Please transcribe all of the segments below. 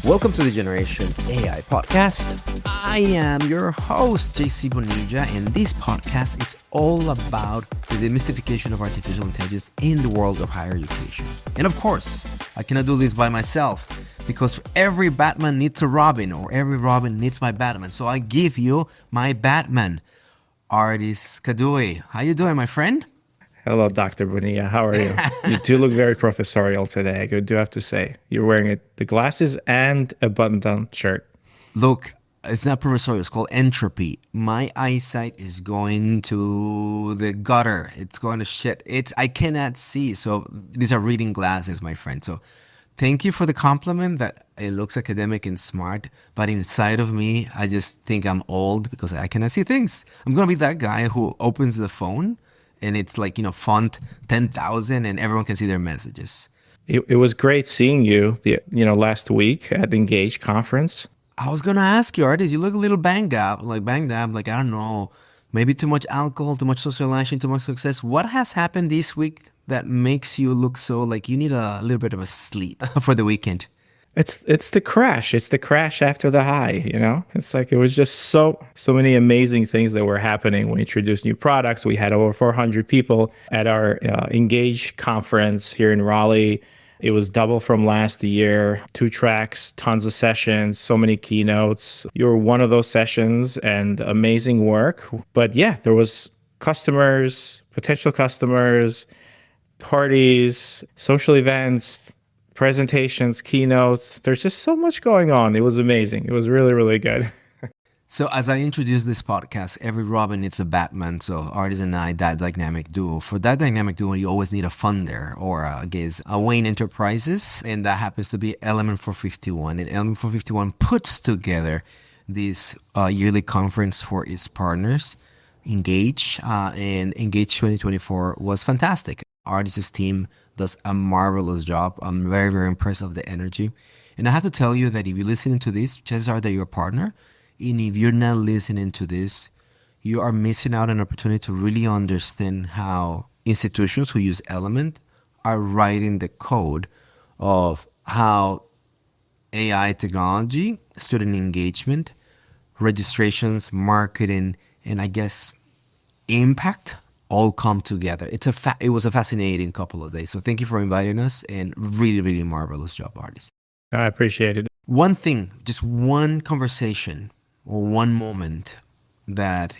Welcome to the Generation AI podcast. I am your host, JC Bonilla, and this podcast is all about the demystification of artificial intelligence in the world of higher education. And of course, I cannot do this by myself because every Batman needs a Robin, or every Robin needs my Batman. So I give you my Batman, Ardis Kadiu. How you doing, my friend? Hello, Dr. Bonilla. How are you? You do look very professorial today, I do have to say. You're wearing the glasses and a button-down shirt. Look, it's not professorial. It's called entropy. My eyesight is going to the gutter. It's going to shit. I cannot see. So these are reading glasses, my friend. So thank you for the compliment that it looks academic and smart. But inside of me, I just think I'm old because I cannot see things. I'm going to be that guy who opens the phone and it's like, font 10,000 and everyone can see their messages. It was great seeing you, last week at the Engage conference. I was going to ask you, Ardis, you look a little banged up, I don't know, maybe too much alcohol, too much socialization, too much success. What has happened this week that makes you look so like you need a little bit of a sleep for the weekend? It's the crash. It's the crash after the high, It's like it was just so many amazing things that were happening. We introduced new products. We had over 400 people at our Engage conference here in Raleigh. It was double from last year, 2 tracks, tons of sessions, so many keynotes. You were one of those sessions and amazing work. But yeah, there was customers, potential customers, parties, social events, presentations, keynotes. There's just so much going on. It was amazing. It was really, really good. So as I introduce this podcast, every Robin needs a Batman. So Ardis and I, that dynamic duo. For that dynamic duo, you always need a funder or a Wayne Enterprises. And that happens to be Element 451. And Element 451 puts together this yearly conference for its partners, Engage. And Engage 2024 was fantastic. Ardis' team does a marvelous job. I'm very, very impressed of the energy. And I have to tell you that if you're listening to this, chances are that you're a partner. And if you're not listening to this, you are missing out on an opportunity to really understand how institutions who use Element are writing the code of how AI technology, student engagement, registrations, marketing, and I guess impact all come together. It was a fascinating couple of days. So thank you for inviting us, and really, really marvelous job, Ardis. I appreciate it. One thing, just one conversation or one moment that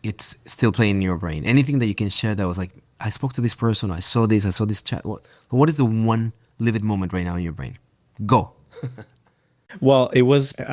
it's still playing in your brain. Anything that you can share that was like, I spoke to this person, I saw this chat. What is the one livid moment right now in your brain? Go. Well, I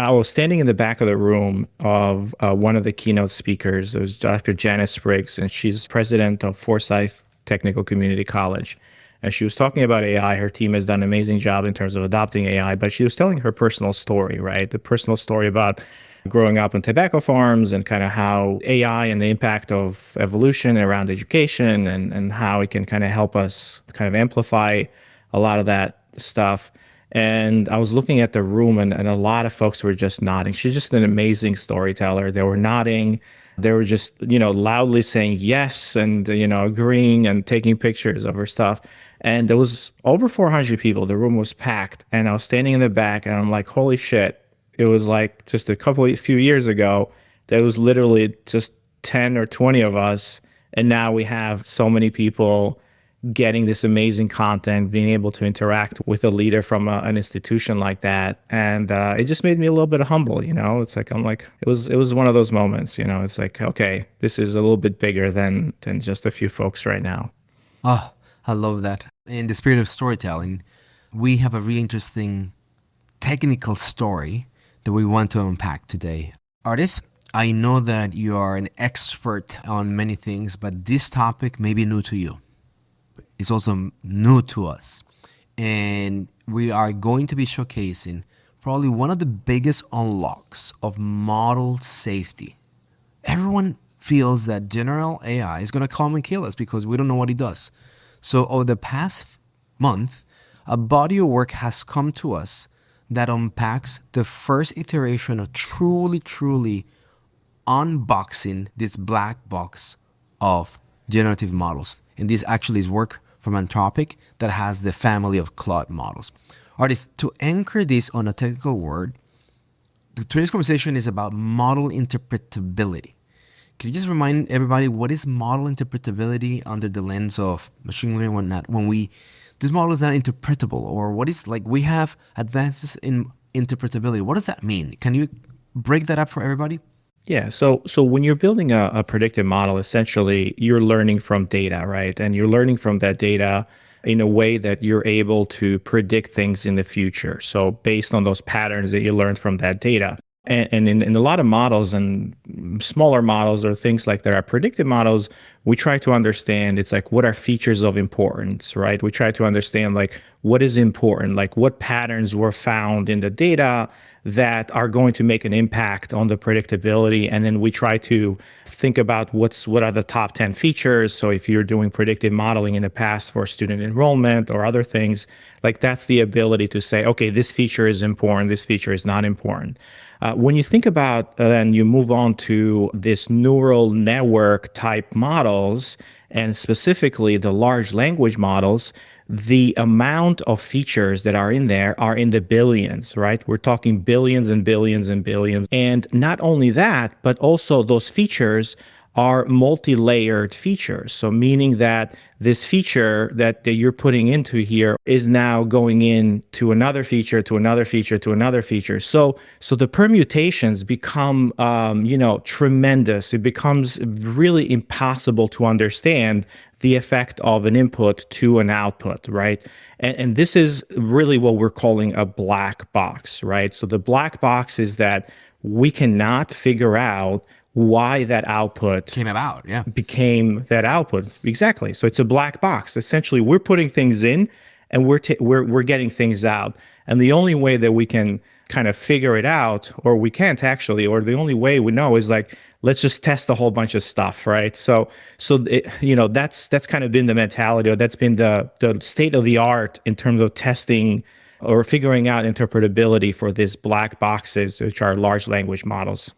was standing in the back of the room of one of the keynote speakers. It was Dr. Janice Spriggs, and she's president of Forsyth Technical Community College. And she was talking about AI. Her team has done an amazing job in terms of adopting AI, but she was telling her personal story, right? The personal story about growing up on tobacco farms and kind of how AI and the impact of evolution around education and how it can kind of help us kind of amplify a lot of that stuff. And I was looking at the room and a lot of folks were just nodding. She's just an amazing storyteller. They were nodding. They were just, loudly saying yes and, agreeing and taking pictures of her stuff. And there was over 400 people. The room was packed. And I was standing in the back and I'm like, holy shit. It was like just a few years ago, there was literally just 10 or 20 of us. And now we have so many people getting this amazing content, being able to interact with a leader from an institution like that. And it just made me a little bit humble, It's like, it was one of those moments, It's like, okay, this is a little bit bigger than just a few folks right now. Oh, I love that. In the spirit of storytelling, we have a really interesting technical story that we want to unpack today. Ardis, I know that you are an expert on many things, but this topic may be new to you. It's also new to us. And we are going to be showcasing probably one of the biggest unlocks of model safety. Everyone feels that general AI is going to come and kill us because we don't know what it does. So over the past month, a body of work has come to us that unpacks the first iteration of truly unboxing this black box of generative models. And this actually is work from Anthropic that has the family of Claude models. Artists, to anchor this on a technical word, today's conversation is about model interpretability. Can you just remind everybody what is model interpretability under the lens of machine learning and whatnot? This model is not interpretable, or what is, like, we have advances in interpretability. What does that mean? Can you break that up for everybody? Yeah. So when you're building a predictive model, essentially you're learning from data, right? And you're learning from that data in a way that you're able to predict things in the future. So based on those patterns that you learned from that data. And in a lot of models and smaller models or things like that are predictive models, we try to understand, it's like, what are features of importance, right? We try to understand, like, what is important, like what patterns were found in the data that are going to make an impact on the predictability. And then we try to think about what are the top 10 features. So if you're doing predictive modeling in the past for student enrollment or other things, like, that's the ability to say, okay, this feature is important, this feature is not important. When you think about and you move on to this neural network type models, and specifically the large language models, the amount of features that are in there are in the billions, right? We're talking billions and billions and billions. And not only that, but also those features are multi-layered features. So meaning that this feature that you're putting into here is now going into another feature, to another feature, to another feature. So the permutations become, tremendous. It becomes really impossible to understand the effect of an input to an output, right? And this is really what we're calling a black box, right? So the black box is that we cannot figure out why that output became that output. Exactly. So it's a black box. Essentially, we're putting things in and we're getting things out. And the only way that we can kind of figure it out, or we can't actually, or the only way we know is, like, let's just test a whole bunch of stuff, right? So that's kind of been the mentality, or that's been the state of the art in terms of testing or figuring out interpretability for these black boxes, which are large language models.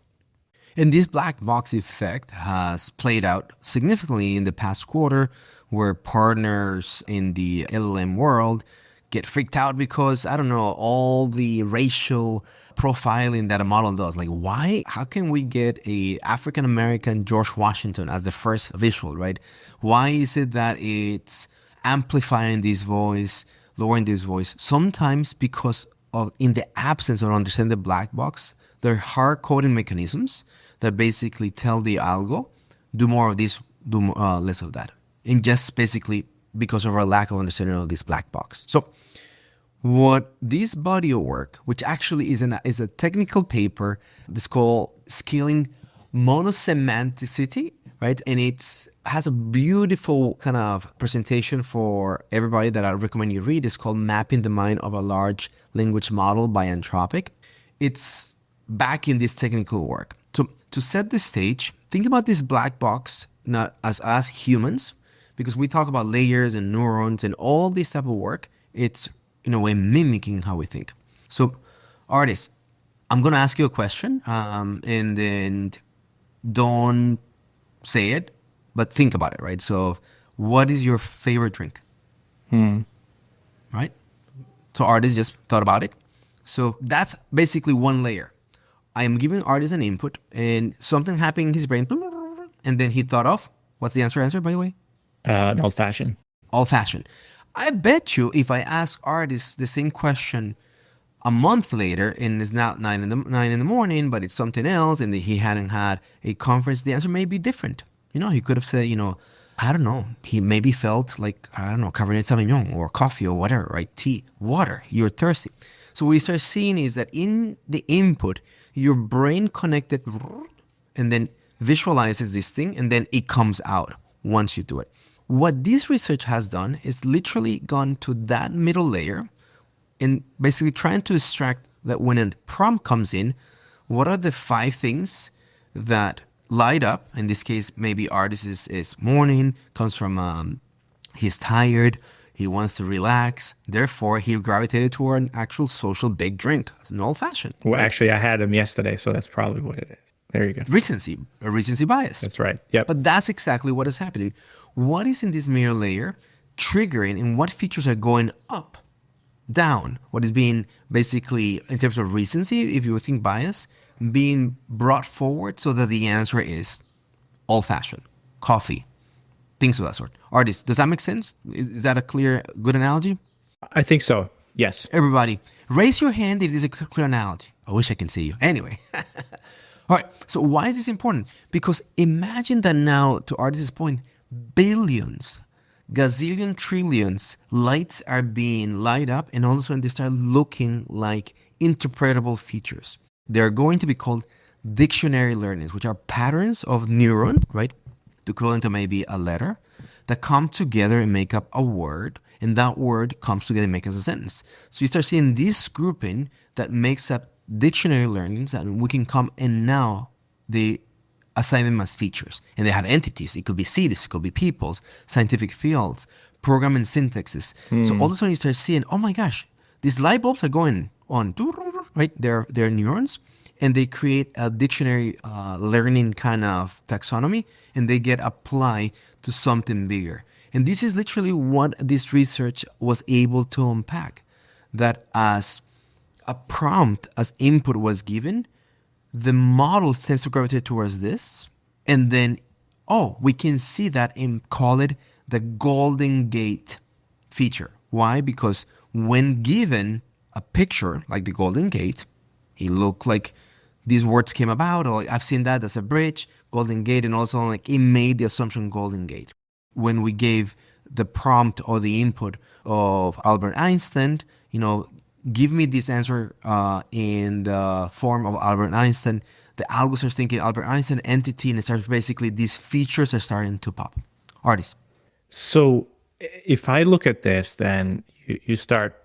And this black box effect has played out significantly in the past quarter, where partners in the LLM world get freaked out because, I don't know, all the racial profiling that a model does. Like, why? How can we get a African-American George Washington as the first visual, right? Why is it that it's amplifying this voice, lowering this voice? Sometimes because of, in the absence of understanding the black box, there are hard coding mechanisms that basically tell the algo, do more of this, do less of that. And just basically because of our lack of understanding of this black box. So what this body of work, which actually is a technical paper, it's called Scaling Monosemanticity, right? And it has a beautiful kind of presentation for everybody that I recommend you read. It's called Mapping the Mind of a Large Language Model by Anthropic. It's back in this technical work. So to set the stage, think about this black box not as us humans, because we talk about layers and neurons and all this type of work. It's in a way mimicking how we think. So, Ardis, I'm going to ask you a question, and then don't say it, but think about it, right? So, what is your favorite drink? Right? So, Ardis just thought about it. So, that's basically one layer. I am giving Ardis an input, and something happened in his brain, and then he thought of, what's the answer, by the way? An old-fashioned. Old-fashioned. I bet you if I ask Ardis the same question a month later, and it's not 9 in the morning, but it's something else, and he hadn't had a conference, the answer may be different. He could have said, I don't know. He maybe felt like, I don't know, Cabernet Sauvignon or coffee or whatever, right? Tea, water, you're thirsty. So what you start seeing is that in the input, your brain connected and then visualizes this thing, and then it comes out once you do it. What this research has done is literally gone to that middle layer and basically trying to extract that when a prompt comes in, what are the 5 things that light up? In this case, maybe Ardis is morning, comes from, he's tired, he wants to relax. Therefore, he gravitated toward an actual social big drink. It's an old-fashioned. Well, right? Actually, I had him yesterday, so that's probably what it is. There you go. Recency bias. That's right. Yep. But that's exactly what is happening. What is in this mirror layer triggering, and what features are going up down, what is being basically, in terms of recency, if you think bias, being brought forward so that the answer is old-fashioned, coffee, things of that sort. Artists, does that make sense? Is that a clear, good analogy? I think so. Yes. Everybody, raise your hand if this is a clear analogy. I wish I can see you. Anyway. All right. So why is this important? Because imagine that now, to Ardis's point, billions, gazillion, trillions lights are being light up, and all of a sudden they start looking like interpretable features. They're going to be called dictionary learnings, which are patterns of neurons, right? The equivalent to maybe a letter, that come together and make up a word, and that word comes together and makes a sentence. So you start seeing this grouping that makes up dictionary learnings, and we can come and now they assign them as features. And they have entities. It could be cities, it could be peoples, scientific fields, programming syntaxes. So all of a sudden you start seeing, oh my gosh, these light bulbs are going on, right? They're neurons, and they create a dictionary learning kind of taxonomy, and they get applied to something bigger. And this is literally what this research was able to unpack, that as a prompt, as input was given, the model tends to gravitate towards this. And then, we can see that and call it the Golden Gate feature. Why? Because when given a picture like the Golden Gate, it looked like these words came about, or like, I've seen that as a bridge, Golden Gate, and also like it made the assumption Golden Gate. When we gave the prompt or the input of Albert Einstein, give me this answer in the form of Albert Einstein, the algo starts thinking Albert Einstein entity, and it starts basically, these features are starting to pop. Artists. So if I look at this, then you start,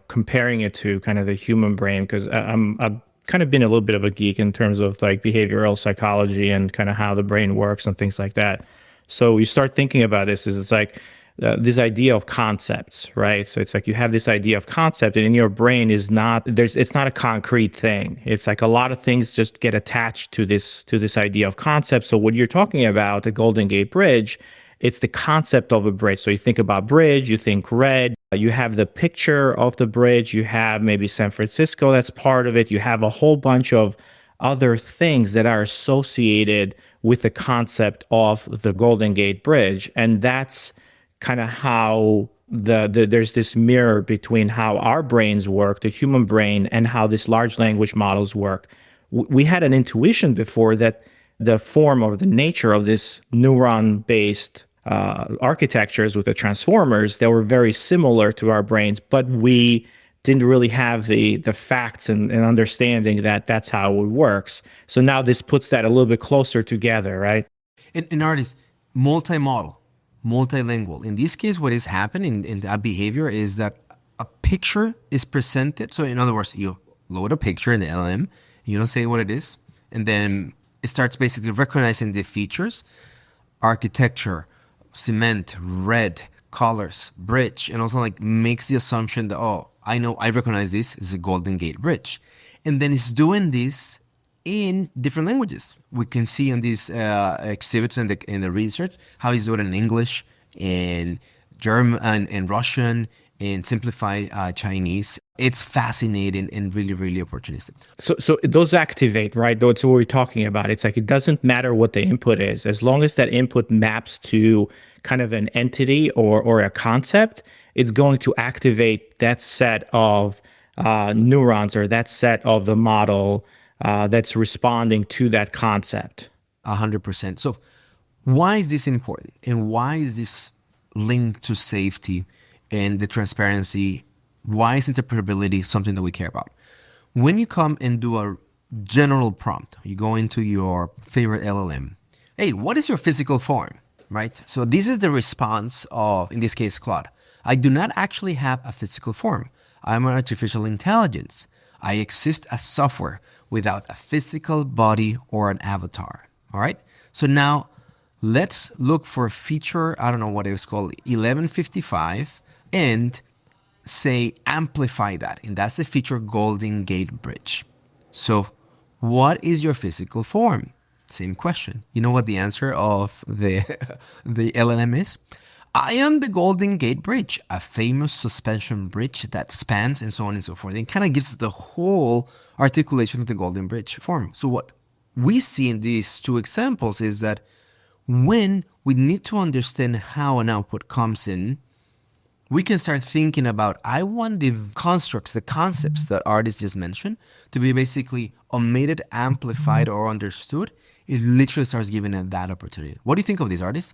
comparing it to kind of the human brain, because I've kind of been a little bit of a geek in terms of like behavioral psychology and kind of how the brain works and things like that. So you start thinking about this, it's like this idea of concepts, right? So it's like you have this idea of concept, and in your brain it's not a concrete thing. It's like a lot of things just get attached to this idea of concept. So when you're talking about the Golden Gate Bridge, it's the concept of a bridge. So you think about bridge, you think red, you have the picture of the bridge, you have maybe San Francisco, that's part of it. You have a whole bunch of other things that are associated with the concept of the Golden Gate Bridge. And that's kind of how there's this mirror between how our brains work, the human brain, and how these large language models work. We had an intuition before that the form or the nature of this neuron-based architectures with the transformers, they were very similar to our brains, but we didn't really have the facts and understanding that that's how it works. So now this puts that a little bit closer together, right? In artists, multimodal, multilingual. In this case, what is happening in that behavior is that a picture is presented. So in other words, you load a picture in the LLM, you don't say what it is, and then it starts basically recognizing the features, architecture, cement, red, colors, bridge, and also like makes the assumption that, I recognize this is a Golden Gate Bridge. And then it's doing this in different languages. We can see on these exhibits in the research how he's doing it in English, in German, in Russian, in simplified Chinese. It's fascinating and really, really opportunistic. So those activate, right? That's what we're talking about. It's like it doesn't matter what the input is, as long as that input maps to kind of an entity or a concept, it's going to activate that set of neurons or that set of the model that's responding to that concept. 100%. So why is this important? And why is this linked to safety and the transparency? Why is interpretability something that we care about? When you come and do a general prompt, you go into your favorite LLM. Hey, what is your physical form? Right? So this is the response of, in this case, Claude. I do not actually have a physical form. I'm an artificial intelligence. I exist as software without a physical body or an avatar. All right? So now let's look for a feature, I don't know what it was called, 1155, and say amplify that. And that's the feature Golden Gate Bridge. So what is your physical form? Same question. You know what the answer of the LLM is? I am the Golden Gate Bridge, a famous suspension bridge that spans and so on and so forth. It kind of gives the whole articulation of the Golden Bridge form. So what we see in these two examples is that when we need to understand how an output comes in, we can start thinking about, I want the constructs, the concepts that Ardis just mentioned to be basically omitted, amplified, or understood. It literally starts giving it that opportunity. What do you think of these, Ardis?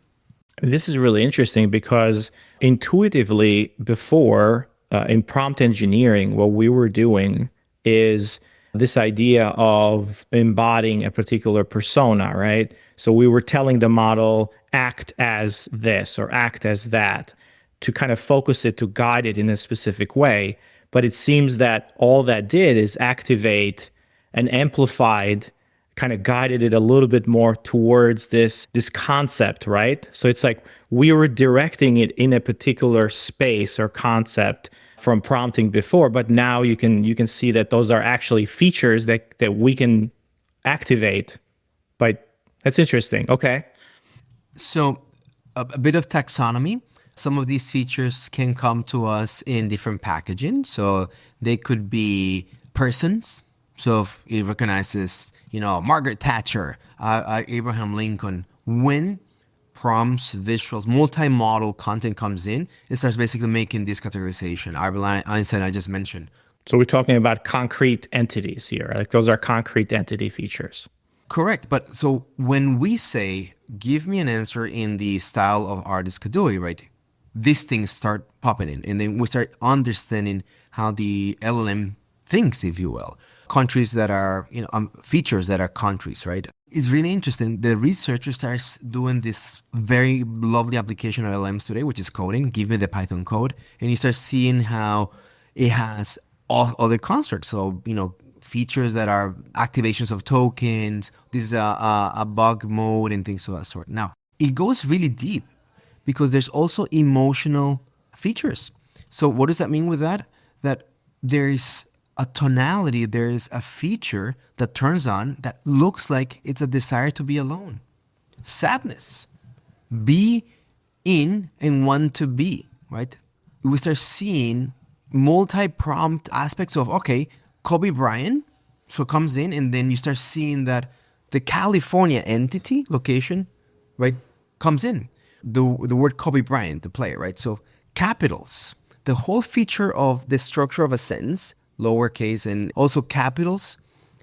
This is really interesting because intuitively before in prompt engineering, what we were doing is this idea of embodying a particular persona, right? So we were telling the model, act as this or act as that, to kind of focus it, to guide it in a specific way. But it seems that all that did is activate and amplified, kind of guided it a little bit more towards this concept, right? So it's like we were directing it in a particular space or concept from prompting before, but now you can see that those are actually features that we can activate. But that's interesting. Okay. So a bit of taxonomy. Some of these features can come to us in different packaging. So they could be persons. So if it recognizes, Margaret Thatcher, Abraham Lincoln, when prompts, visuals, multimodal content comes in, it starts basically making this categorization. Albert Einstein, I just mentioned. So we're talking about concrete entities here. Like those are concrete entity features. Correct. But so when we say, give me an answer in the style of Ardis Kadiu, right? These things start popping in. And then we start understanding how the LLM thinks, if you will. Countries that are, features that are countries, right? It's really interesting. The researcher starts doing this very lovely application of LLMs today, which is coding. Give me the Python code. And you start seeing how it has all other constructs. So, features that are activations of tokens. This is a bug mode and things of that sort. Now, it goes really deep because there's also emotional features. So what does that mean with that? That there's a tonality, there is a feature that turns on that looks like it's a desire to be alone. Sadness. Be in and want to be, right? We start seeing multi-prompt aspects of, okay, Kobe Bryant, so comes in, and then you start seeing that the California entity, location, right, comes in. The word Kobe Bryant, the player, right? So capitals, the whole feature of the structure of a sentence, lowercase and also capitals,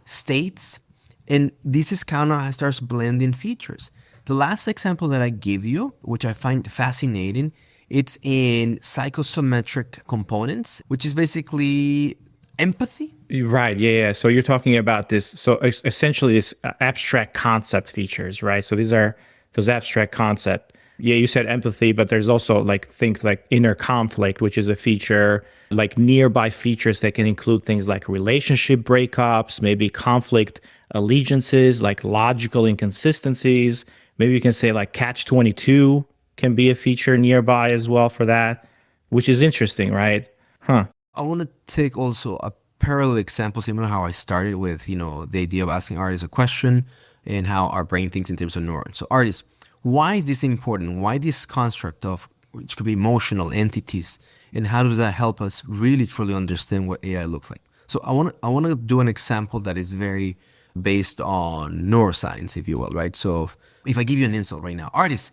states, and this is kind of starts blending features. The last example that I give you, which I find fascinating, it's in psychosomatic components, which is basically empathy. Right. Yeah. So you're talking about this. So essentially, this abstract concept features, right? So these are those abstract concept. Yeah, you said empathy, but there's also things like inner conflict, which is a feature, like nearby features that can include things like relationship breakups, maybe conflict allegiances, like logical inconsistencies. Maybe you can say like catch-22 can be a feature nearby as well for that, which is interesting, right? Huh. I want to take also a parallel example, similar to how I started with, the idea of asking artists a question and how our brain thinks in terms of neurons. So artists, why is this important? Why this construct of, which could be emotional entities, and how does that help us really truly understand what AI looks like? So I want to do an example that is very based on neuroscience, if you will, right? So if I give you an insult right now, artists,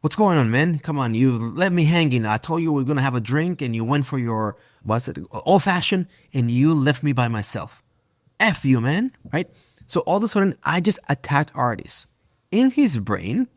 what's going on, man? Come on, you let me hanging. I told you we are gonna have a drink, and you went for your old fashioned, and you left me by myself. F you, man, right? So all of a sudden, I just attacked artists. In his brain,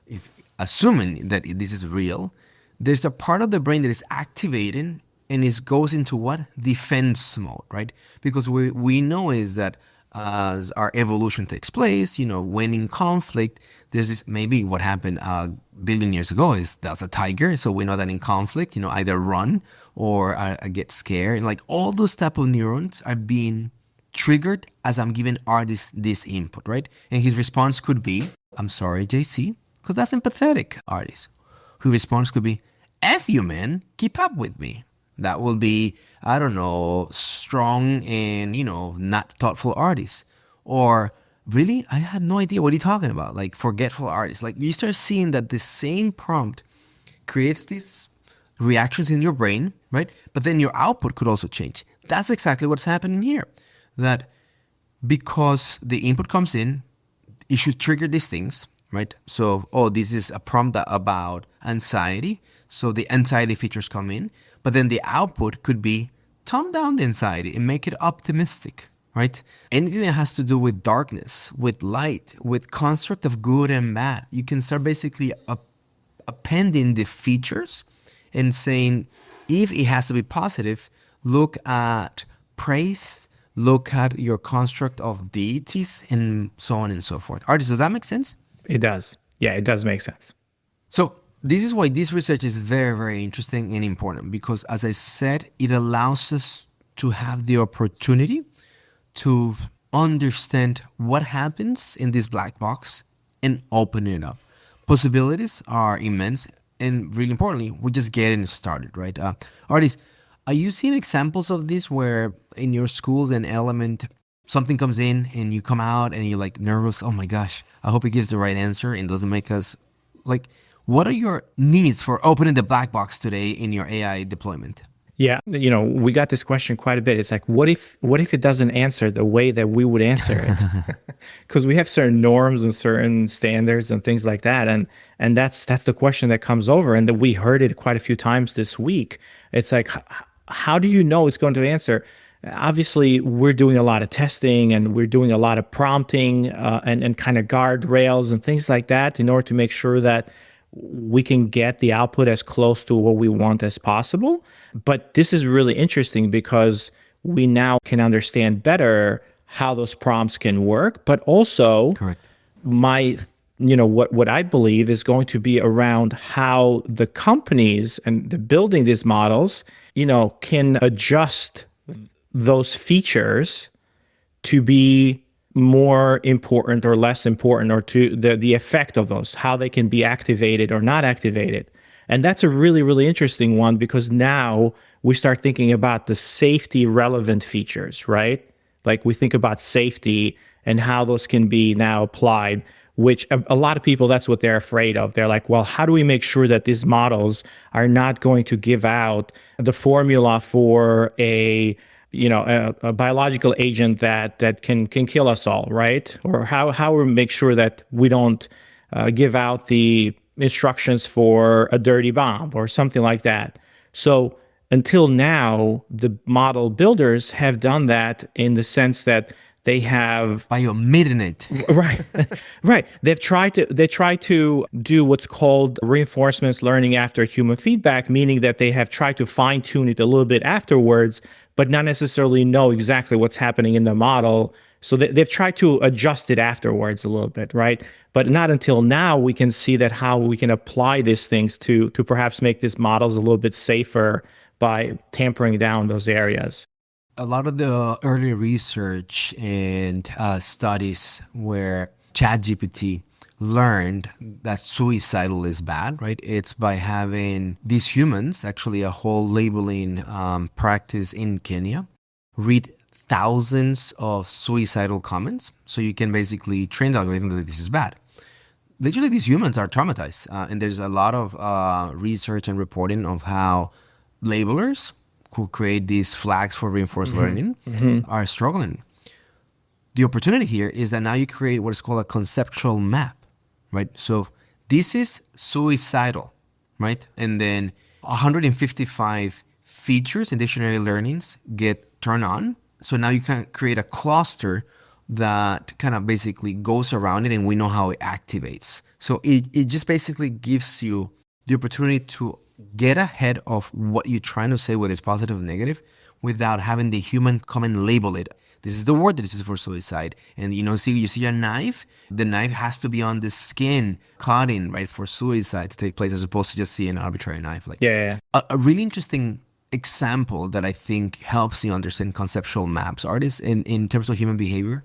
if assuming that this is real, there's a part of the brain that is activating and it goes into what? Defense mode, right? Because we know is that as our evolution takes place, when in conflict, there's this, maybe what happened a billion years ago is there's a tiger. So we know that in conflict, either run or get scared. And like all those type of neurons are being triggered as I'm giving artists this input, right? And his response could be, I'm sorry, JC, because that's empathetic, artist. His response could be, F you, man, keep up with me. That will be, I don't know, strong and, not thoughtful artist. Or, really? I had no idea what you're talking about. Like, forgetful artist. Like, you start seeing that the same prompt creates these reactions in your brain, right? But then your output could also change. That's exactly what's happening here. That because the input comes in, it should trigger these things, right? So, oh, this is a prompt about anxiety. So the anxiety features come in, but then the output could be tone down the anxiety and make it optimistic, right? Anything that has to do with darkness, with light, with construct of good and bad, you can start basically appending the features and saying, if it has to be positive, look at praise, look at your construct of deities, and so on and so forth. Ardis, does that make sense? It does. Yeah, it does make sense. So this is why this research is very, very interesting and important, because as I said, it allows us to have the opportunity to understand what happens in this black box and open it up. Possibilities are immense, and really importantly, we're just getting started, right? Ardis, are you seeing examples of this where in your schools and element, something comes in and you come out and you're like nervous? Oh my gosh, I hope it gives the right answer and doesn't make us like, what are your needs for opening the black box today in your AI deployment? Yeah, we got this question quite a bit. It's like, what if it doesn't answer the way that we would answer it? Because we have certain norms and certain standards and things like that, and that's the question that comes over, and that we heard it quite a few times this week. It's like, how do you know it's going to answer? Obviously, we're doing a lot of testing and we're doing a lot of prompting and kind of guardrails and things like that in order to make sure that we can get the output as close to what we want as possible. But this is really interesting because we now can understand better how those prompts can work, but also Correct. What I believe is going to be around how the companies and the building these models, can adjust those features to be more important or less important, or to the effect of those, how they can be activated or not activated. And that's a really, really interesting one, because now we start thinking about the safety relevant features, right? Like we think about safety and how those can be now applied, which a lot of people, that's what they're afraid of. They're like, well, how do we make sure that these models are not going to give out the formula for a biological agent that can kill us all, right? Or how we make sure that we don't give out the instructions for a dirty bomb or something like that. So until now, the model builders have done that in the sense that they have, by omitting it. right, right. They try to do what's called reinforcement learning after human feedback, meaning that they have tried to fine tune it a little bit afterwards, but not necessarily know exactly what's happening in the model. So they've tried to adjust it afterwards a little bit, right? But not until now we can see that how we can apply these things to perhaps make these models a little bit safer by tampering down those areas. A lot of the early research and studies where ChatGPT learned that suicidal is bad, right? It's by having these humans, actually a whole labeling practice in Kenya, read thousands of suicidal comments. So you can basically train the algorithm that this is bad. Literally, these humans are traumatized. And there's a lot of research and reporting of how labelers who create these flags for reinforced learning are struggling. The opportunity here is that now you create what is called a conceptual map, right? So this is suicidal, right? And then 155 features in dictionary learnings get turned on. So now you can create a cluster that kind of basically goes around it, and we know how it activates. So it just basically gives you the opportunity to get ahead of what you're trying to say, whether it's positive or negative, without having the human come and label it. This is the word that this is for suicide. And you see a knife, the knife has to be on the skin, cutting, right, for suicide to take place, as opposed to just seeing an arbitrary knife. Yeah. A really interesting example that I think helps you understand conceptual maps, Ardis, in terms of human behavior.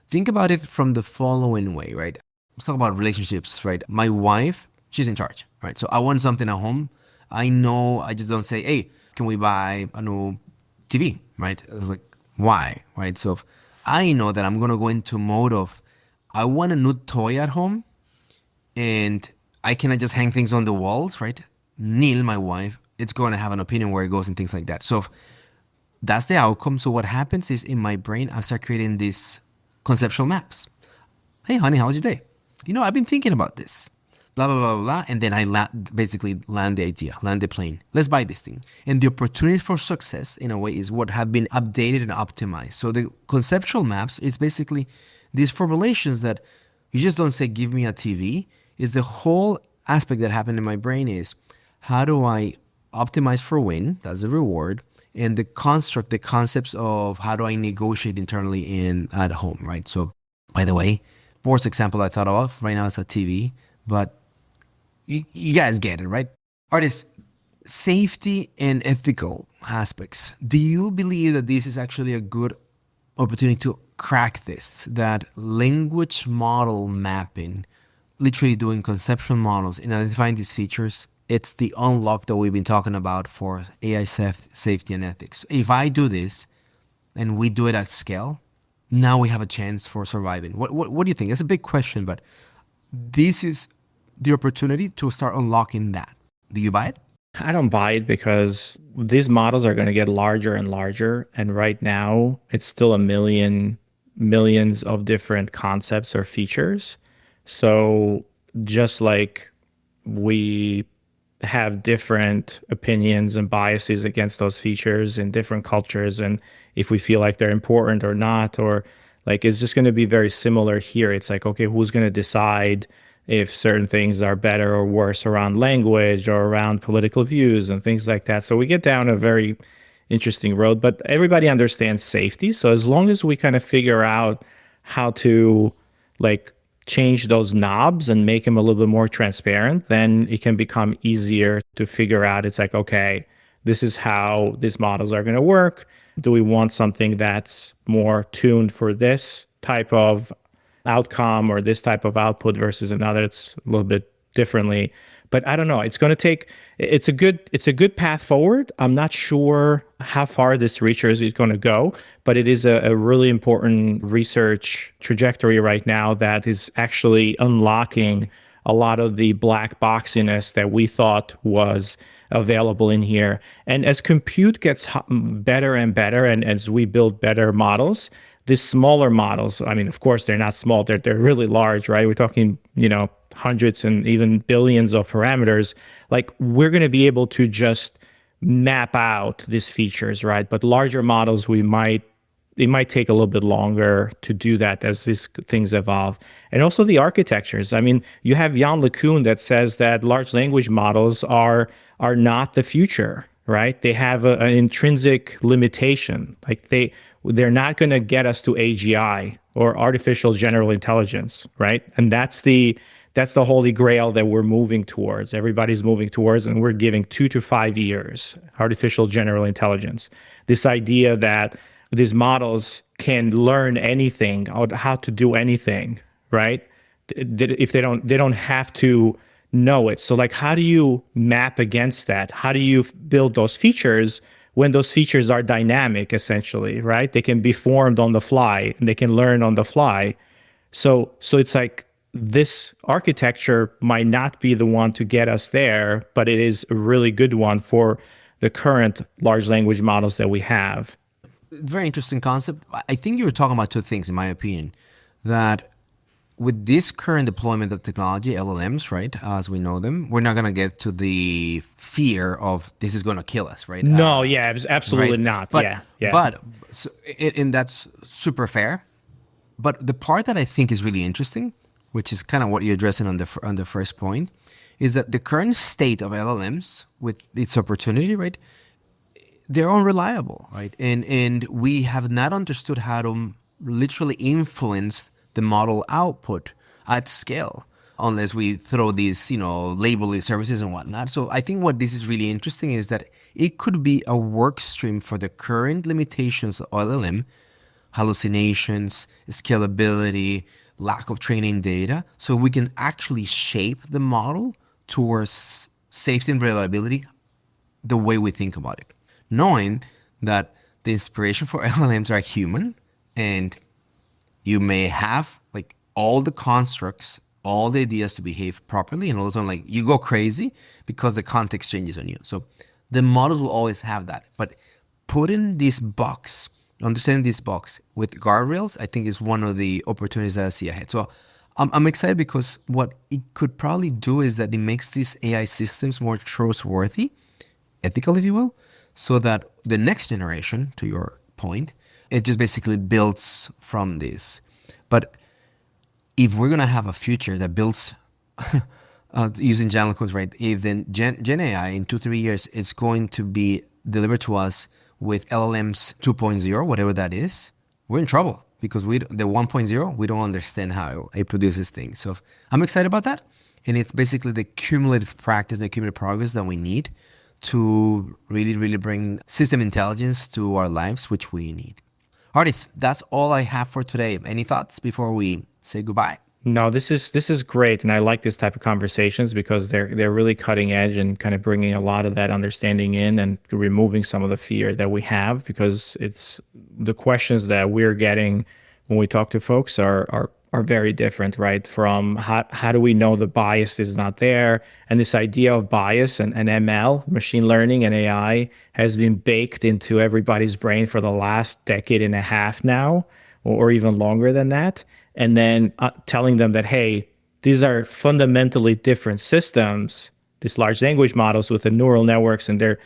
Think about it from the following way, right? Let's talk about relationships, right? My wife, she's in charge, right? So I want something at home. I know, I just don't say, hey, can we buy a new TV, right? It's like, why, right? So if I know that I'm going to go into mode of, I want a new toy at home, and I cannot just hang things on the walls, right? Neil, my wife, it's going to have an opinion where it goes and things like that. So that's the outcome. So what happens is in my brain, I start creating these conceptual maps. Hey, honey, how was your day? I've been thinking about this. Blah, blah, blah, blah. And then I basically land the idea, land the plane. Let's buy this thing. And the opportunity for success, in a way, is what have been updated and optimized. So the conceptual maps, it's basically these formulations that you just don't say, give me a TV. Is the whole aspect that happened in my brain is, how do I optimize for win? That's the reward. And the construct, the concepts of how do I negotiate internally at home, right? So, by the way, worst example I thought of right now is a TV, but you guys get it, right? Artists, safety and ethical aspects. Do you believe that this is actually a good opportunity to crack this? That language model mapping, literally doing conceptual models and identifying these features, it's the unlock that we've been talking about for AI safety and ethics. If I do this and we do it at scale, now we have a chance for surviving. What do you think? It's a big question, but this is the opportunity to start unlocking that. Do you buy it? I don't buy it because these models are going to get larger and larger. And right now, it's still millions of different concepts or features. So just like we have different opinions and biases against those features in different cultures, and if we feel like they're important or not, or like it's just going to be very similar here. It's like, okay, who's going to decide if certain things are better or worse around language or around political views and things like that. So we get down a very interesting road, but everybody understands safety. So as long as we kind of figure out how to like change those knobs and make them a little bit more transparent, then it can become easier to figure out. It's like, okay, this is how these models are going to work. Do we want something that's more tuned for this type of outcome or this type of output versus another? It's a little bit differently. But I don't know. It's going to take. It's a good path forward. I'm not sure how far this research is going to go, but it is a really important research trajectory right now that is actually unlocking a lot of the black boxiness that we thought was available in here. And as compute gets better and better, and as we build better models, these smaller models, I mean, of course, they're not small. They're really large, right? We're talking, hundreds and even billions of parameters. Like, we're going to be able to just map out these features, right? But larger models, it might take a little bit longer to do that as these things evolve. And also the architectures. I mean, you have Jan LeCun that says that large language models are not the future, right? They have an intrinsic limitation. Like they're not going to get us to AGI or artificial general intelligence, right? And that's the holy grail that we're moving towards. Everybody's moving towards, and we're giving 2 to 5 years, artificial general intelligence. This idea that these models can learn anything, how to do anything, right? If they don't have to know it. So like, how do you map against that? How do you build those features when those features are dynamic, essentially, right? They can be formed on the fly and they can learn on the fly. So it's like, this architecture might not be the one to get us there, but it is a really good one for the current large language models that we have. Very interesting concept. I think you were talking about two things, in my opinion, that with this current deployment of technology, LLMs, right, as we know them, we're not going to get to the fear of this is going to kill us, right? No, absolutely right? not. But, yeah. But, and that's super fair. But the part that I think is really interesting, which is kind of what you're addressing on the first point, is that the current state of LLMs with its opportunity, right, they're unreliable, right? And we have not understood how to literally influence the model output at scale unless we throw these, label services and whatnot. So I think what this is really interesting is that it could be a work stream for the current limitations of LLM, hallucinations, scalability, lack of training data, so we can actually shape the model towards safety and reliability the way we think about it, knowing that the inspiration for LLMs are human, and you may have like all the constructs all the ideas to behave properly, and all of a sudden, like, you go crazy because the context changes on you. So the models will always have that. But putting this box, understanding this box with guardrails, I think is one of the opportunities that I see ahead. So I'm excited because what it could probably do is that it makes these AI systems more trustworthy, ethical, if you will, so that the next generation, to your point, it just basically builds from this. But if we're going to have a future that builds using general codes, right? If then Gen AI in 2-3 years, it's going to be delivered to us with LLMs 2.0, whatever that is, we're in trouble because the 1.0, we don't understand how it produces things. So I'm excited about that. And it's basically the cumulative practice, the cumulative progress that we need to really, really bring system intelligence to our lives, which we need. Ardis, that's all I have for today. Any thoughts before we say goodbye? No, this is great, and I like this type of conversations because they're really cutting edge and kind of bringing a lot of that understanding in and removing some of the fear that we have, because it's the questions that we're getting when we talk to folks are very different, right? From how do we know the bias is not there, and this idea of bias and ML, machine learning and AI, has been baked into everybody's brain for the last decade and a half now, or even longer than that. And then telling them that, hey, these are fundamentally different systems, these large language models with the neural networks, and they're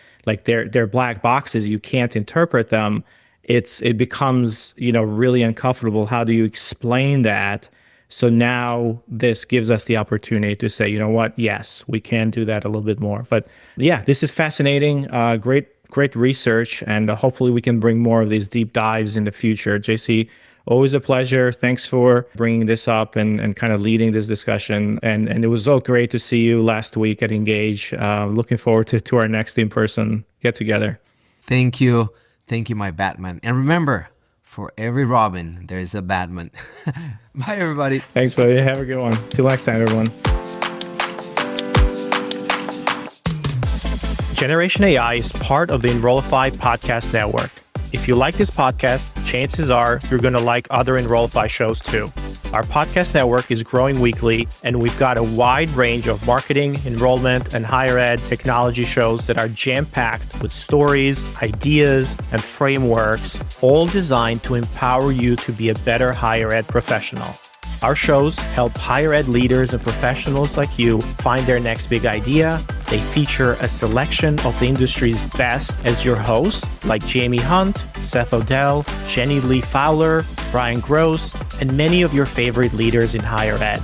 black boxes. You can't interpret them. It becomes, really uncomfortable. How do you explain that? So now this gives us the opportunity to say, you know what? Yes, we can do that a little bit more. But yeah, this is fascinating. Great research, and hopefully we can bring more of these deep dives in the future. JC, always a pleasure. Thanks for bringing this up and kind of leading this discussion. And it was so great to see you last week at Engage. Looking forward to our next in-person get-together. Thank you. Thank you, my Batman. And remember, for every Robin, there is a Batman. Bye, everybody. Thanks, buddy. Have a good one. Till next time, everyone. Generation AI is part of the Enrollify podcast network. If you like this podcast, chances are you're going to like other Enrollify shows too. Our podcast network is growing weekly, and we've got a wide range of marketing, enrollment, and higher ed technology shows that are jam-packed with stories, ideas, and frameworks, all designed to empower you to be a better higher ed professional. Our shows help higher ed leaders and professionals like you find their next big idea. They feature a selection of the industry's best as your hosts, like Jamie Hunt, Seth Odell, Jenny Lee Fowler, Brian Gross, and many of your favorite leaders in higher ed.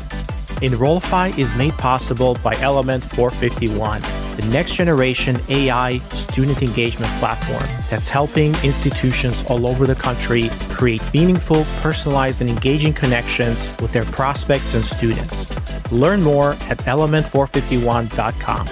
Enrollify is made possible by Element 451, the next generation AI student engagement platform that's helping institutions all over the country create meaningful, personalized, and engaging connections with their prospects and students. Learn more at element451.com.